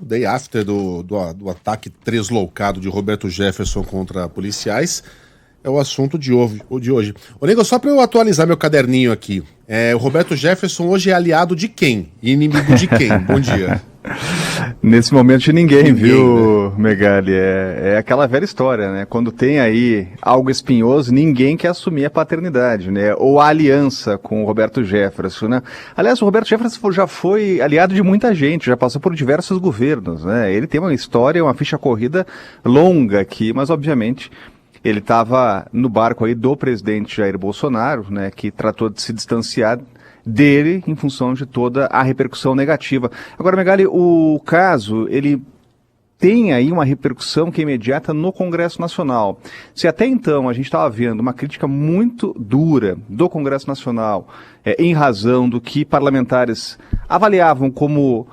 day after do ataque tresloucado de Roberto Jefferson contra policiais, é o assunto de hoje. Ô, Nego, só para eu atualizar meu caderninho aqui, o Roberto Jefferson hoje é aliado de quem? E inimigo de quem? Bom dia. Nesse momento de ninguém, viu, né? Megali? É aquela velha história, né? Quando tem aí algo espinhoso, ninguém quer assumir a paternidade, né? Ou a aliança com o Roberto Jefferson, né? Aliás, o Roberto Jefferson já foi aliado de muita gente, já passou por diversos governos, né? Ele tem uma história, uma ficha corrida longa aqui, mas obviamente ele estava no barco aí do presidente Jair Bolsonaro, né? Que tratou de se distanciar dele em função de toda a repercussão negativa. Agora, Megali, o caso, ele tem aí uma repercussão que é imediata no Congresso Nacional. Se até então a gente estava vendo uma crítica muito dura do Congresso Nacional, em razão do que parlamentares avaliavam como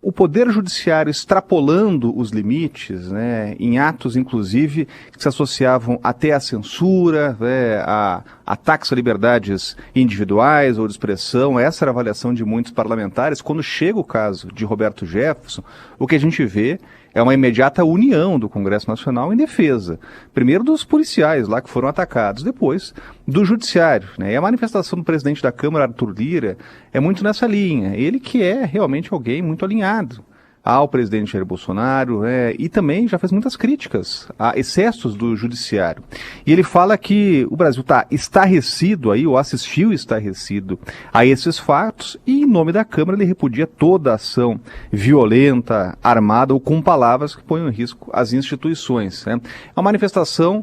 o Poder Judiciário extrapolando os limites, né, em atos, inclusive, que se associavam até à censura, a ataques a liberdades individuais ou de expressão, essa era a avaliação de muitos parlamentares. Quando chega o caso de Roberto Jefferson, o que a gente vê é uma imediata união do Congresso Nacional em defesa, primeiro dos policiais lá que foram atacados, depois do Judiciário, né? E a manifestação do presidente da Câmara, Arthur Lira, é muito nessa linha. Ele que é realmente alguém muito alinhado ao presidente Jair Bolsonaro, e também já fez muitas críticas a excessos do Judiciário. E ele fala que o Brasil está estarrecido aí, ou assistiu estarrecido a esses fatos, e em nome da Câmara ele repudia toda ação violenta, armada ou com palavras que ponham em risco as instituições, né? A manifestação,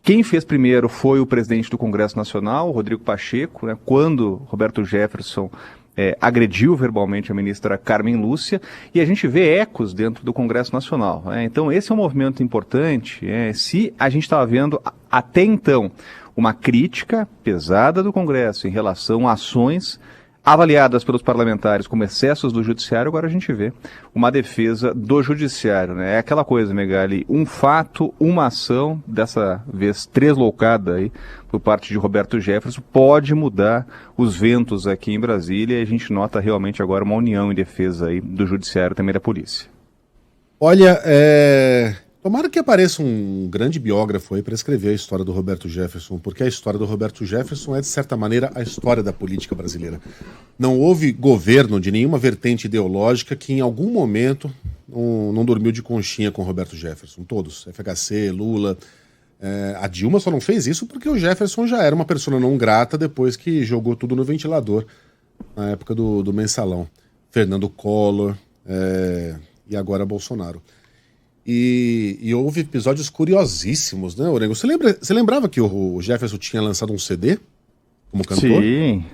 quem fez primeiro foi o presidente do Congresso Nacional, Rodrigo Pacheco, né, quando Roberto Jefferson agrediu verbalmente a ministra Carmen Lúcia, e a gente vê ecos dentro do Congresso Nacional. Então esse é um movimento importante. Se a gente estava vendo até então uma crítica pesada do Congresso em relação a ações avaliadas pelos parlamentares como excessos do Judiciário, agora a gente vê uma defesa do Judiciário, né? É aquela coisa, Megali, um fato, uma ação, dessa vez tresloucada aí por parte de Roberto Jefferson, pode mudar os ventos aqui em Brasília, e a gente nota realmente agora uma união em defesa aí do Judiciário e também da polícia. Olha, tomara que apareça um grande biógrafo aí para escrever a história do Roberto Jefferson, porque a história do Roberto Jefferson é, de certa maneira, a história da política brasileira. Não houve governo de nenhuma vertente ideológica que em algum momento não dormiu de conchinha com o Roberto Jefferson. Todos, FHC, Lula. A Dilma só não fez isso porque o Jefferson já era uma pessoa não grata depois que jogou tudo no ventilador na época do mensalão. Fernando Collor e agora Bolsonaro. E houve episódios curiosíssimos, né, Orengo? Você lembrava que o Jefferson tinha lançado um CD como cantor? Sim,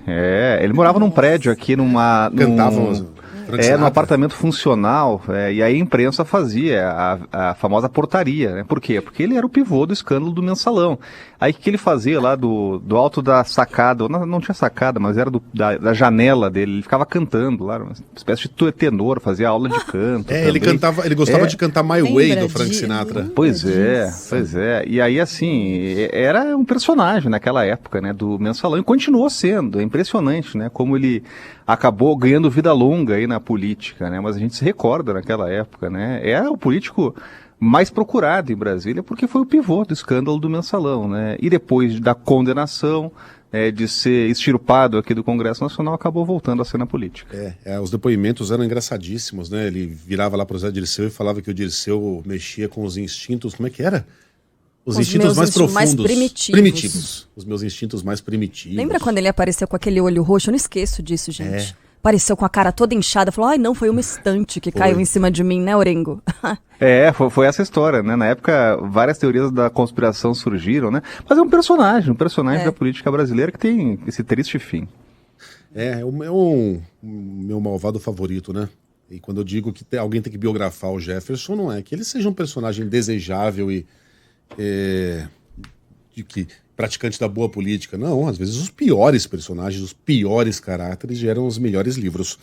ele morava num prédio aqui Cantava num apartamento funcional, e aí a imprensa fazia a famosa portaria, né? Por quê? Porque ele era o pivô do escândalo do mensalão. Aí o que ele fazia lá do alto da sacada, não tinha sacada, mas era da janela dele, ele ficava cantando lá, uma espécie de tenor, fazia aula de canto. Ele gostava de cantar My Way do Frank Sinatra. Pois é. E aí assim, era um personagem naquela época, né, do mensalão, e continuou sendo. É impressionante, né, como ele acabou ganhando vida longa aí na política, né, mas a gente se recorda naquela época, né, era o político mais procurado em Brasília porque foi o pivô do escândalo do mensalão, né, e depois da condenação, de ser extirpado aqui do Congresso Nacional, acabou voltando a ser na política. Os depoimentos eram engraçadíssimos, né, ele virava lá pro Zé Dirceu e falava que o Dirceu mexia com os instintos, como é que era? Os instintos mais profundos. Mais primitivos. Os meus instintos mais primitivos. Lembra quando ele apareceu com aquele olho roxo? Eu não esqueço disso, gente. Apareceu com a cara toda inchada, falou, ai não, foi uma estante que caiu em cima de mim, né, Orengo? Foi essa história, né? Na época, várias teorias da conspiração surgiram, né? Mas é um personagem da política brasileira que tem esse triste fim. É o meu malvado favorito, né? E quando eu digo que alguém tem que biografar o Jefferson, não é que ele seja um personagem desejável e praticante da boa política. Não, às vezes os piores personagens, os piores caráteres geram os melhores livros.